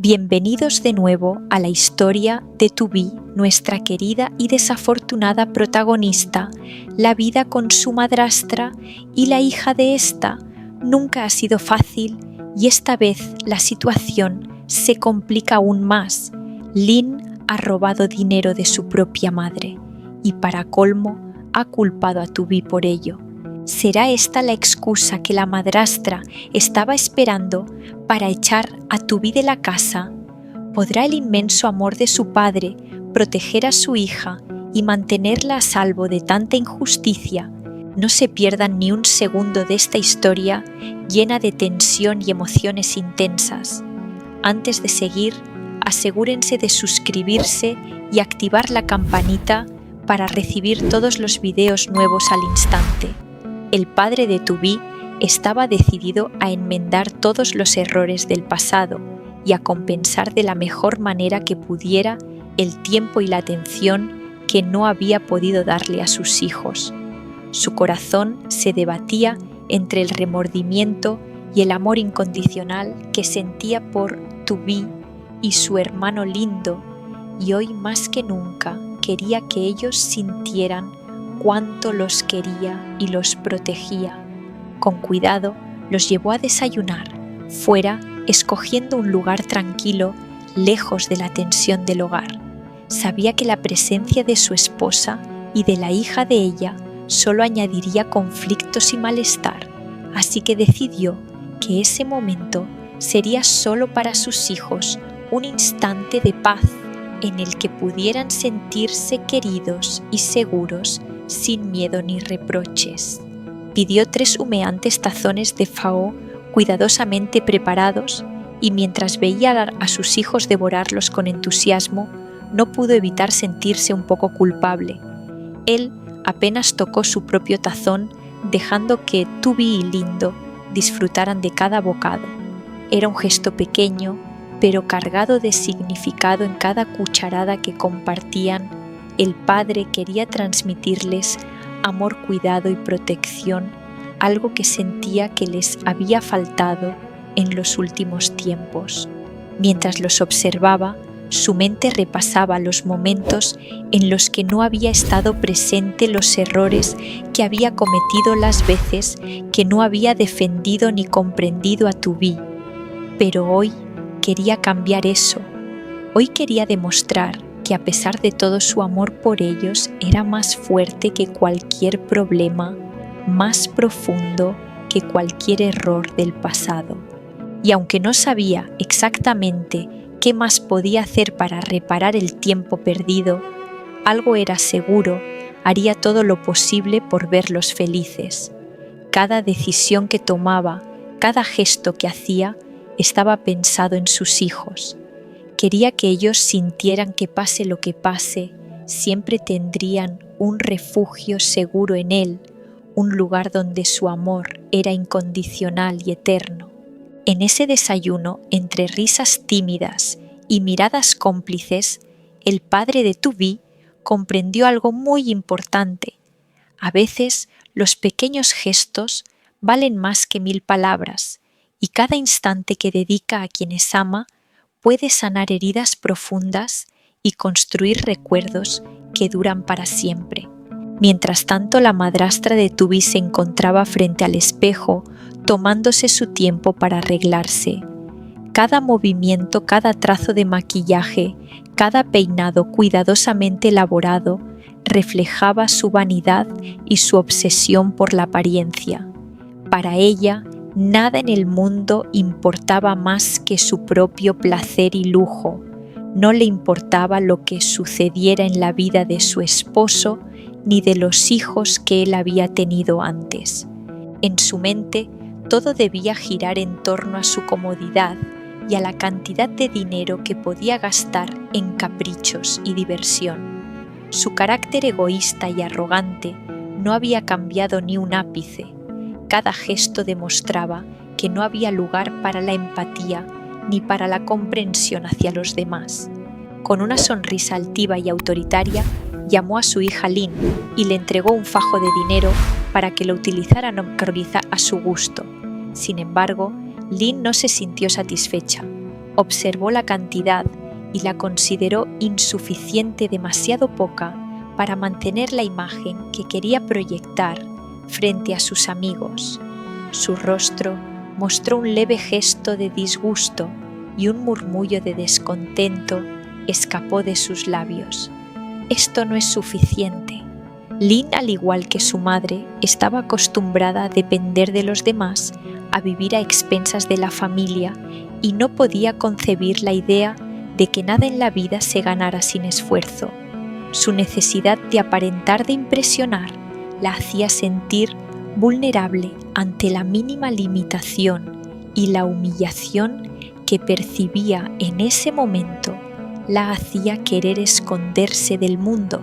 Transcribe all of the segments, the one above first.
Bienvenidos de nuevo a la historia de Tubi, nuestra querida y desafortunada protagonista. La vida con su madrastra y la hija de esta nunca ha sido fácil y esta vez la situación se complica aún más. Lin ha robado dinero de su propia madre y para colmo ha culpado a Tubi por ello. ¿Será esta la excusa que la madrastra estaba esperando para echar a Tubi de la casa? ¿Podrá el inmenso amor de su padre proteger a su hija y mantenerla a salvo de tanta injusticia? No se pierdan ni un segundo de esta historia llena de tensión y emociones intensas. Antes de seguir, asegúrense de suscribirse y activar la campanita para recibir todos los videos nuevos al instante. El padre de Tubi estaba decidido a enmendar todos los errores del pasado y a compensar de la mejor manera que pudiera el tiempo y la atención que no había podido darle a sus hijos. Su corazón se debatía entre el remordimiento y el amor incondicional que sentía por Tubi y su hermano lindo, y hoy más que nunca quería que ellos sintieran cuánto los quería y los protegía. Con cuidado los llevó a desayunar, fuera, escogiendo un lugar tranquilo, lejos de la tensión del hogar. Sabía que la presencia de su esposa y de la hija de ella solo añadiría conflictos y malestar, así que decidió que ese momento sería solo para sus hijos un instante de paz en el que pudieran sentirse queridos y seguros sin miedo ni reproches. Pidió 3 humeantes tazones de Pho cuidadosamente preparados y mientras veía a sus hijos devorarlos con entusiasmo, no pudo evitar sentirse un poco culpable. Él apenas tocó su propio tazón, dejando que Tubi y Lindo disfrutaran de cada bocado. Era un gesto pequeño, pero cargado de significado en cada cucharada que compartían. El padre quería transmitirles amor, cuidado y protección, algo que sentía que les había faltado en los últimos tiempos. Mientras los observaba, su mente repasaba los momentos en los que no había estado presente, los errores que había cometido, las veces que no había defendido ni comprendido a Tubi. Pero hoy quería cambiar eso. Hoy quería demostrar que a pesar de todo su amor por ellos era más fuerte que cualquier problema, más profundo que cualquier error del pasado. Y aunque no sabía exactamente qué más podía hacer para reparar el tiempo perdido, algo era seguro: haría todo lo posible por verlos felices. Cada decisión que tomaba, cada gesto que hacía, estaba pensado en sus hijos. Quería que ellos sintieran que pase lo que pase, siempre tendrían un refugio seguro en él, un lugar donde su amor era incondicional y eterno. En ese desayuno, entre risas tímidas y miradas cómplices, el padre de Tubi comprendió algo muy importante. A veces los pequeños gestos valen más que 1000 palabras, y cada instante que dedica a quienes ama puede sanar heridas profundas y construir recuerdos que duran para siempre. Mientras tanto, la madrastra de Tubi se encontraba frente al espejo, tomándose su tiempo para arreglarse. Cada movimiento, cada trazo de maquillaje, cada peinado cuidadosamente elaborado reflejaba su vanidad y su obsesión por la apariencia. Para ella, nada en el mundo importaba más que su propio placer y lujo. No le importaba lo que sucediera en la vida de su esposo ni de los hijos que él había tenido antes. En su mente, todo debía girar en torno a su comodidad y a la cantidad de dinero que podía gastar en caprichos y diversión. Su carácter egoísta y arrogante no había cambiado ni un ápice. Cada gesto demostraba que no había lugar para la empatía ni para la comprensión hacia los demás. Con una sonrisa altiva y autoritaria, llamó a su hija Lin y le entregó un fajo de dinero para que lo utilizara a su gusto. Sin embargo, Lin no se sintió satisfecha. observó la cantidad y la consideró insuficiente, demasiado poca, para mantener la imagen que quería proyectar frente a sus amigos. Su rostro mostró un leve gesto de disgusto y un murmullo de descontento escapó de sus labios. Esto no es suficiente. Lynn, al igual que su madre, estaba acostumbrada a depender de los demás, a vivir a expensas de la familia, y no podía concebir la idea de que nada en la vida se ganara sin esfuerzo. Su necesidad de aparentar, de impresionar, la hacía sentir vulnerable ante la mínima limitación, y la humillación que percibía en ese momento la hacía querer esconderse del mundo.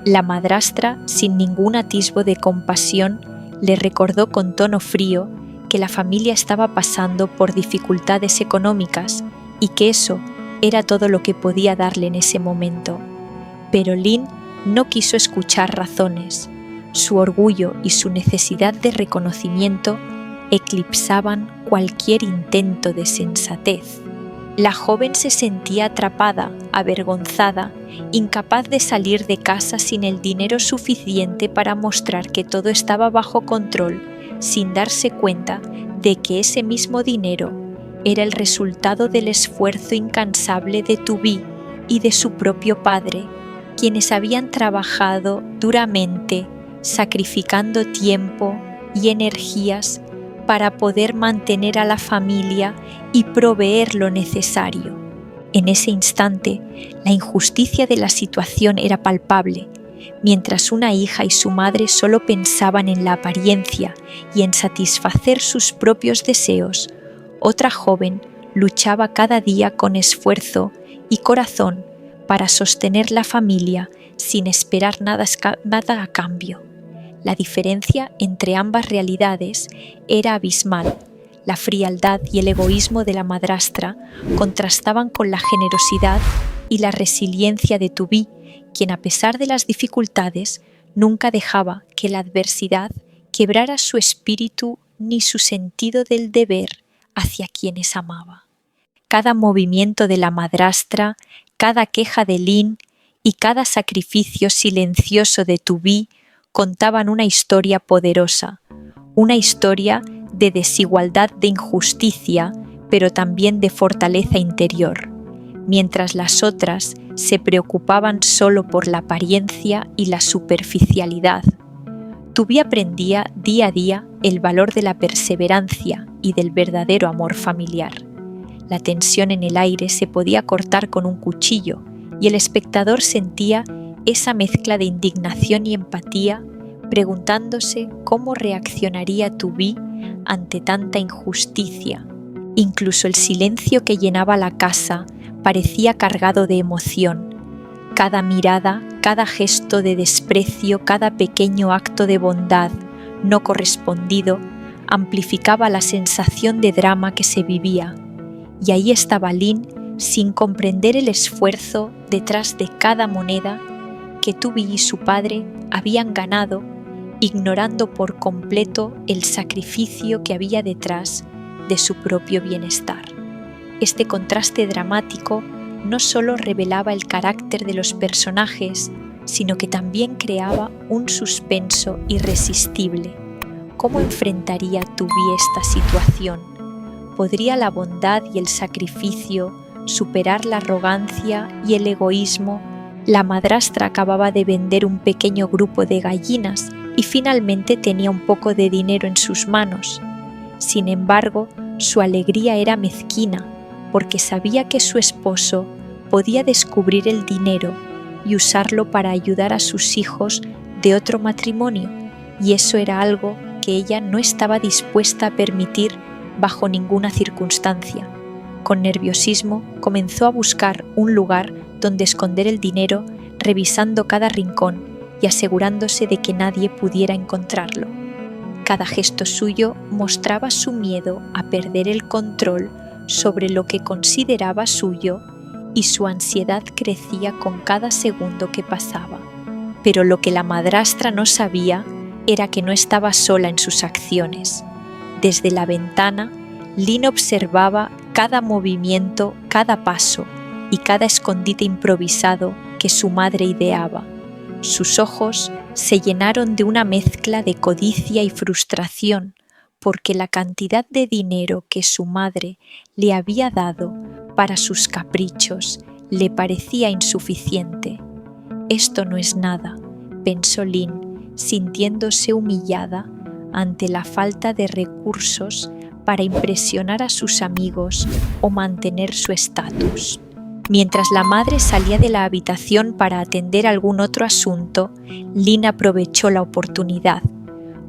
La madrastra, sin ningún atisbo de compasión, le recordó con tono frío que la familia estaba pasando por dificultades económicas y que eso era todo lo que podía darle en ese momento. Pero Lynn no quiso escuchar razones. Su orgullo y su necesidad de reconocimiento eclipsaban cualquier intento de sensatez. La joven se sentía atrapada, avergonzada, incapaz de salir de casa sin el dinero suficiente para mostrar que todo estaba bajo control, sin darse cuenta de que ese mismo dinero era el resultado del esfuerzo incansable de Tubby y de su propio padre, quienes habían trabajado duramente, sacrificando tiempo y energías para poder mantener a la familia y proveer lo necesario. En ese instante, la injusticia de la situación era palpable. Mientras una hija y su madre solo pensaban en la apariencia y en satisfacer sus propios deseos, otra joven luchaba cada día con esfuerzo y corazón para sostener la familia sin esperar nada a cambio. La diferencia entre ambas realidades era abismal. La frialdad y el egoísmo de la madrastra contrastaban con la generosidad y la resiliencia de Tubby, quien, a pesar de las dificultades, nunca dejaba que la adversidad quebrara su espíritu ni su sentido del deber hacia quienes amaba. Cada movimiento de la madrastra, cada queja de Lynn y cada sacrificio silencioso de Tubby contaban una historia poderosa, una historia de desigualdad, de injusticia, pero también de fortaleza interior, mientras las otras se preocupaban solo por la apariencia y la superficialidad. Tubby aprendía día a día el valor de la perseverancia y del verdadero amor familiar. La tensión en el aire se podía cortar con un cuchillo y el espectador sentía esa mezcla de indignación y empatía, preguntándose cómo reaccionaría Tubby ante tanta injusticia. Incluso el silencio que llenaba la casa parecía cargado de emoción. Cada mirada, cada gesto de desprecio, cada pequeño acto de bondad no correspondido amplificaba la sensación de drama que se vivía. Y ahí estaba Lynn, sin comprender el esfuerzo detrás de cada moneda que Tubby y su padre habían ganado, ignorando por completo el sacrificio que había detrás de su propio bienestar. Este contraste dramático no solo revelaba el carácter de los personajes, sino que también creaba un suspenso irresistible. ¿Cómo enfrentaría Tubby esta situación? ¿Podría la bondad y el sacrificio superar la arrogancia y el egoísmo? La madrastra acababa de vender un pequeño grupo de gallinas y finalmente tenía un poco de dinero en sus manos. Sin embargo, su alegría era mezquina, porque sabía que su esposo podía descubrir el dinero y usarlo para ayudar a sus hijos de otro matrimonio, y eso era algo que ella no estaba dispuesta a permitir bajo ninguna circunstancia. Con nerviosismo comenzó a buscar un lugar donde esconder el dinero, revisando cada rincón y asegurándose de que nadie pudiera encontrarlo. Cada gesto suyo mostraba su miedo a perder el control sobre lo que consideraba suyo, y su ansiedad crecía con cada segundo que pasaba. Pero lo que la madrastra no sabía era que no estaba sola en sus acciones. Desde la ventana, Lynn observaba cada movimiento, cada paso y cada escondite improvisado que su madre ideaba. Sus ojos se llenaron de una mezcla de codicia y frustración, porque la cantidad de dinero que su madre le había dado para sus caprichos le parecía insuficiente. Esto no es nada, pensó Lynn, sintiéndose humillada ante la falta de recursos para impresionar a sus amigos o mantener su estatus. Mientras la madre salía de la habitación para atender algún otro asunto, Lynn aprovechó la oportunidad.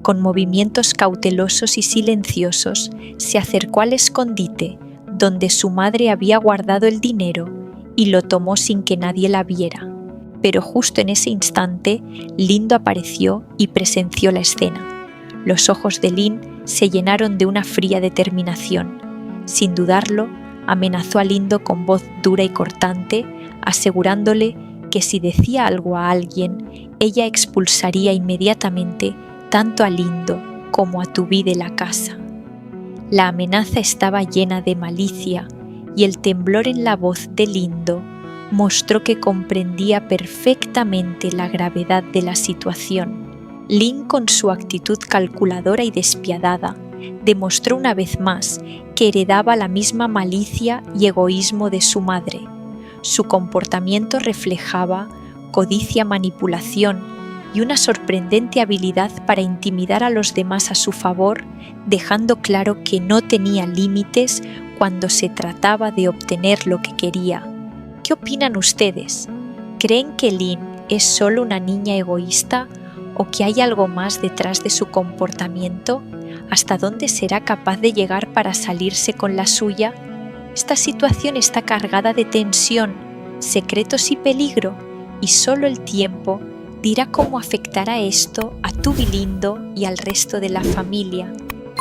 Con movimientos cautelosos y silenciosos, se acercó al escondite donde su madre había guardado el dinero y lo tomó sin que nadie la viera. Pero justo en ese instante, Lindo apareció y presenció la escena. Los ojos de Lynn se llenaron de una fría determinación. Sin dudarlo, amenazó a Lindo con voz dura y cortante, asegurándole que si decía algo a alguien, ella expulsaría inmediatamente tanto a Lindo como a Tubí de la casa. La amenaza estaba llena de malicia y el temblor en la voz de Lindo mostró que comprendía perfectamente la gravedad de la situación. Lynn, con su actitud calculadora y despiadada, demostró una vez más que heredaba la misma malicia y egoísmo de su madre. Su comportamiento reflejaba codicia, manipulación y una sorprendente habilidad para intimidar a los demás a su favor, dejando claro que no tenía límites cuando se trataba de obtener lo que quería. ¿Qué opinan ustedes? ¿Creen que Lynn es solo una niña egoísta o que hay algo más detrás de su comportamiento? ¿Hasta dónde será capaz de llegar para salirse con la suya? Esta situación está cargada de tensión, secretos y peligro, y solo el tiempo dirá cómo afectará esto a Tubí Lindo y al resto de la familia.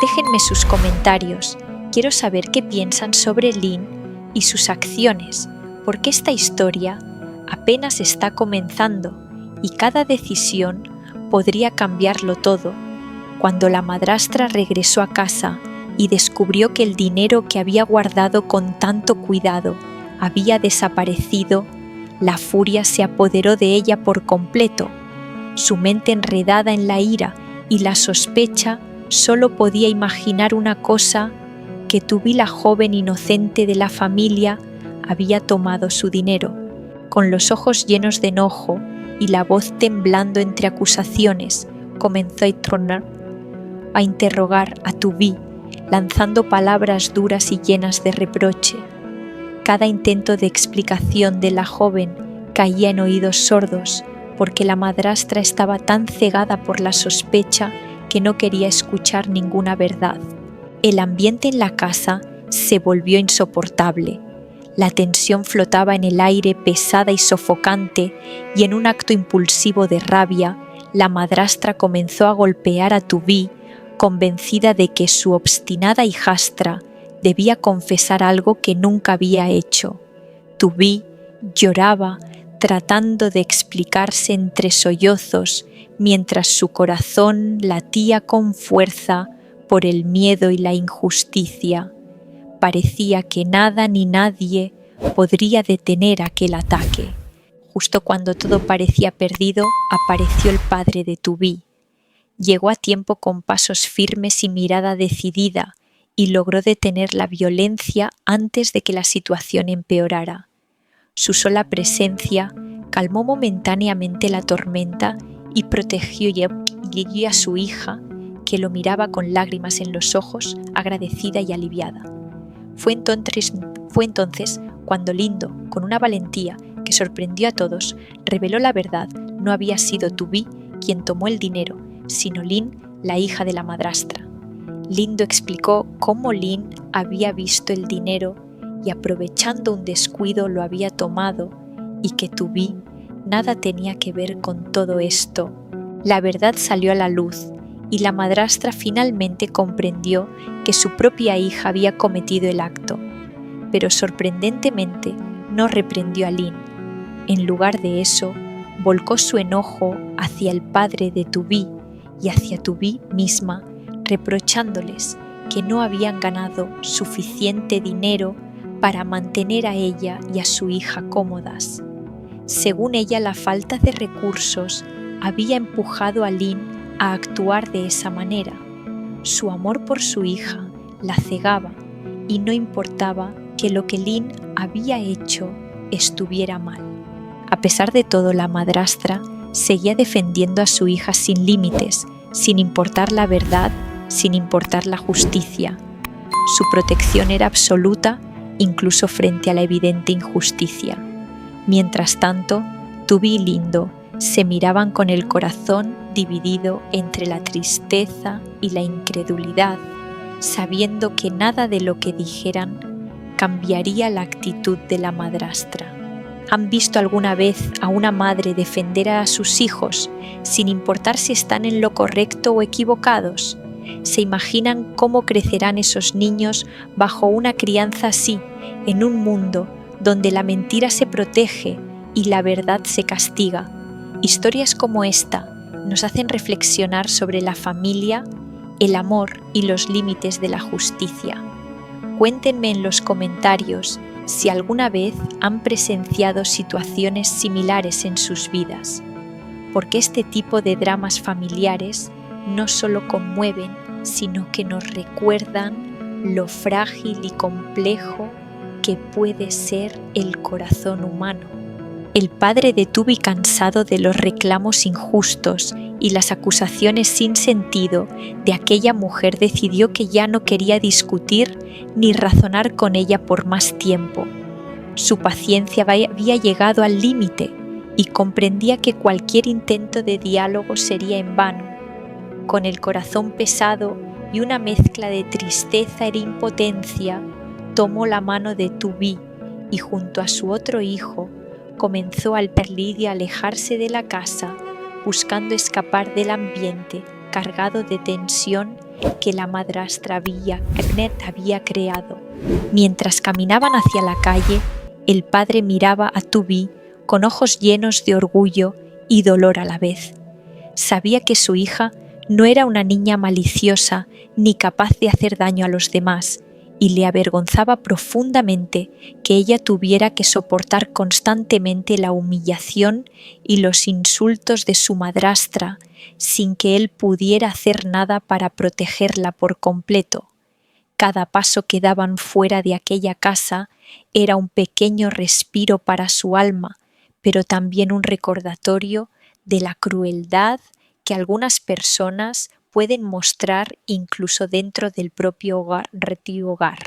Déjenme sus comentarios. Quiero saber qué piensan sobre Lynn y sus acciones, porque esta historia apenas está comenzando y cada decisión podría cambiarlo todo. Cuando la madrastra regresó a casa y descubrió que el dinero que había guardado con tanto cuidado había desaparecido, la furia se apoderó de ella por completo. Su mente, enredada en la ira y la sospecha, solo podía imaginar una cosa: que Tubí, la joven inocente de la familia, había tomado su dinero. Con los ojos llenos de enojo y la voz temblando entre acusaciones, comenzó a interrogar a Tubí, lanzando palabras duras y llenas de reproche. Cada intento de explicación de la joven caía en oídos sordos, porque la madrastra estaba tan cegada por la sospecha que no quería escuchar ninguna verdad. El ambiente en la casa se volvió insoportable. La tensión flotaba en el aire, pesada y sofocante, y en un acto impulsivo de rabia, la madrastra comenzó a golpear a Tubí, convencida de que su obstinada hijastra debía confesar algo que nunca había hecho. Tubí lloraba, tratando de explicarse entre sollozos, mientras su corazón latía con fuerza por el miedo y la injusticia. Parecía que nada ni nadie podría detener aquel ataque. Justo cuando todo parecía perdido, apareció el padre de Tubí. Llegó a tiempo con pasos firmes y mirada decidida, y logró detener la violencia antes de que la situación empeorara. Su sola presencia calmó momentáneamente la tormenta y protegió a su hija, que lo miraba con lágrimas en los ojos, agradecida y aliviada. Fue entonces cuando Lindo, con una valentía que sorprendió a todos, reveló la verdad. No había sido Tubí quien tomó el dinero, sino Lynn, la hija de la madrastra. Lindo explicó cómo Lynn había visto el dinero y, aprovechando un descuido, lo había tomado, y que Tubí nada tenía que ver con todo esto. La verdad salió a la luz, y la madrastra finalmente comprendió que su propia hija había cometido el acto, pero sorprendentemente no reprendió a Lynn. En lugar de eso, volcó su enojo hacia el padre de Tubí y hacia Tubí misma, reprochándoles que no habían ganado suficiente dinero para mantener a ella y a su hija cómodas. Según ella, la falta de recursos había empujado a Lynn a actuar de esa manera. Su amor por su hija la cegaba y no importaba que lo que Lynn había hecho estuviera mal. A pesar de todo, la madrastra seguía defendiendo a su hija sin límites, sin importar la verdad, sin importar la justicia. Su protección era absoluta, incluso frente a la evidente injusticia. Mientras tanto, Tubby y Lindo se miraban con el corazón dividido entre la tristeza y la incredulidad, sabiendo que nada de lo que dijeran cambiaría la actitud de la madrastra. ¿Han visto alguna vez a una madre defender a sus hijos sin importar si están en lo correcto o equivocados? ¿Se imaginan cómo crecerán esos niños bajo una crianza así, en un mundo donde la mentira se protege y la verdad se castiga? Historias como esta nos hacen reflexionar sobre la familia, el amor y los límites de la justicia. Cuéntenme en los comentarios si alguna vez han presenciado situaciones similares en sus vidas, porque este tipo de dramas familiares no solo conmueven, sino que nos recuerdan lo frágil y complejo que puede ser el corazón humano. El padre de Tubby, cansado de los reclamos injustos y las acusaciones sin sentido de aquella mujer, decidió que ya no quería discutir ni razonar con ella por más tiempo. Su paciencia había llegado al límite y comprendía que cualquier intento de diálogo sería en vano. Con el corazón pesado y una mezcla de tristeza e impotencia, tomó la mano de Tubby y junto a su otro hijo comenzó al perlir y a alejarse de la casa, buscando escapar del ambiente cargado de tensión que la madrastra había creado. Mientras caminaban hacia la calle, el padre miraba a Tubby con ojos llenos de orgullo y dolor a la vez. Sabía que su hija no era una niña maliciosa ni capaz de hacer daño a los demás, y le avergonzaba profundamente que ella tuviera que soportar constantemente la humillación y los insultos de su madrastra sin que él pudiera hacer nada para protegerla por completo. Cada paso que daban fuera de aquella casa era un pequeño respiro para su alma, pero también un recordatorio de la crueldad que algunas personas pueden mostrar incluso dentro del propio hogar.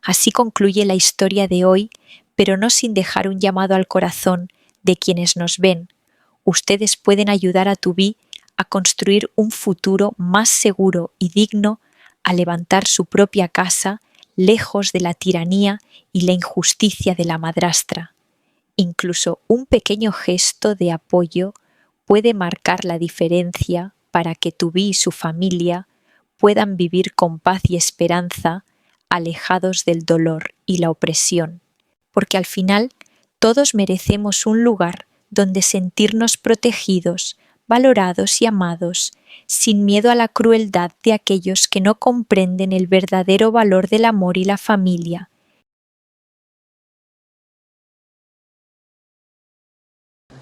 Así concluye la historia de hoy, pero no sin dejar un llamado al corazón de quienes nos ven. Ustedes pueden ayudar a Tubby a construir un futuro más seguro y digno, a levantar su propia casa lejos de la tiranía y la injusticia de la madrastra. Incluso un pequeño gesto de apoyo puede marcar la diferencia para que Tubby y su familia puedan vivir con paz y esperanza, alejados del dolor y la opresión, porque al final todos merecemos un lugar donde sentirnos protegidos, valorados y amados, sin miedo a la crueldad de aquellos que no comprenden el verdadero valor del amor y la familia.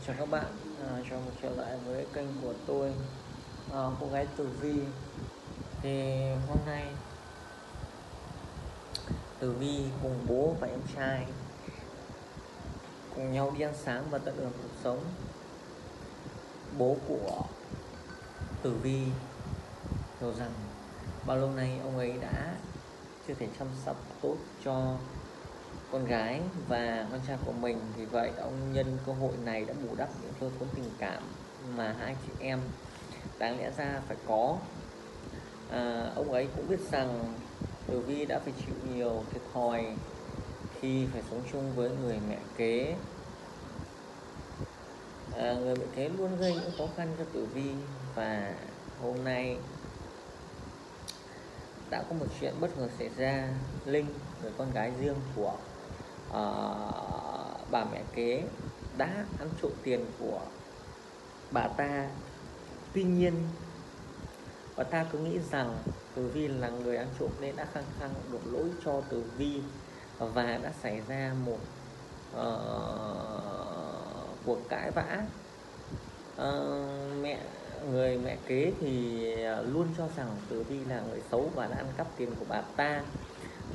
Chào các bạn, chào mừng trở lại với kênh của tôi, cô gái Tử Vi. Thì hôm nay Tử Vi cùng bố và em trai cùng nhau đi ăn sáng và tận hưởng cuộc sống. Bố của Tử Vi hiểu rằng bao lâu nay ông ấy đã chưa thể chăm sóc tốt cho con gái và con trai của mình, vì vậy ông nhân cơ hội này đã bù đắp những thiếu thốn tình cảm mà hai chị em đáng lẽ ra phải có. Ông ấy cũng biết rằng Tử Vi đã phải chịu nhiều thiệt thòi khi phải sống chung với người mẹ kế. Người mẹ kế luôn gây những khó khăn cho Tử Vi, và hôm nay đã có một chuyện bất ngờ xảy ra. Linh, người con gái riêng của bà mẹ kế, đã ăn trộm tiền của bà ta. Tuy nhiên Và ta cứ nghĩ rằng Tử Vi là người ăn trộm nên đã khăng khăng đổ lỗi cho Tử Vi, và đã xảy ra một cuộc cãi vã. Người mẹ kế thì luôn cho rằng Tử Vi là người xấu và đã ăn cắp tiền của bà ta.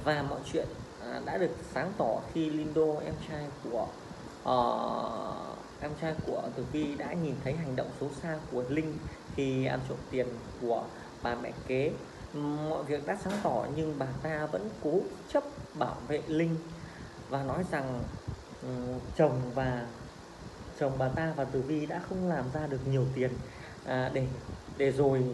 Và mọi chuyện đã được sáng tỏ khi Lindo, em trai của Tử Vi, đã nhìn thấy hành động xấu xa của Linh khi ăn trộm tiền của bà mẹ kế. Mọi việc đã sáng tỏ nhưng bà ta vẫn cố chấp bảo vệ Linh và nói rằng chồng bà ta và Tử Vi đã không làm ra được nhiều tiền để rồi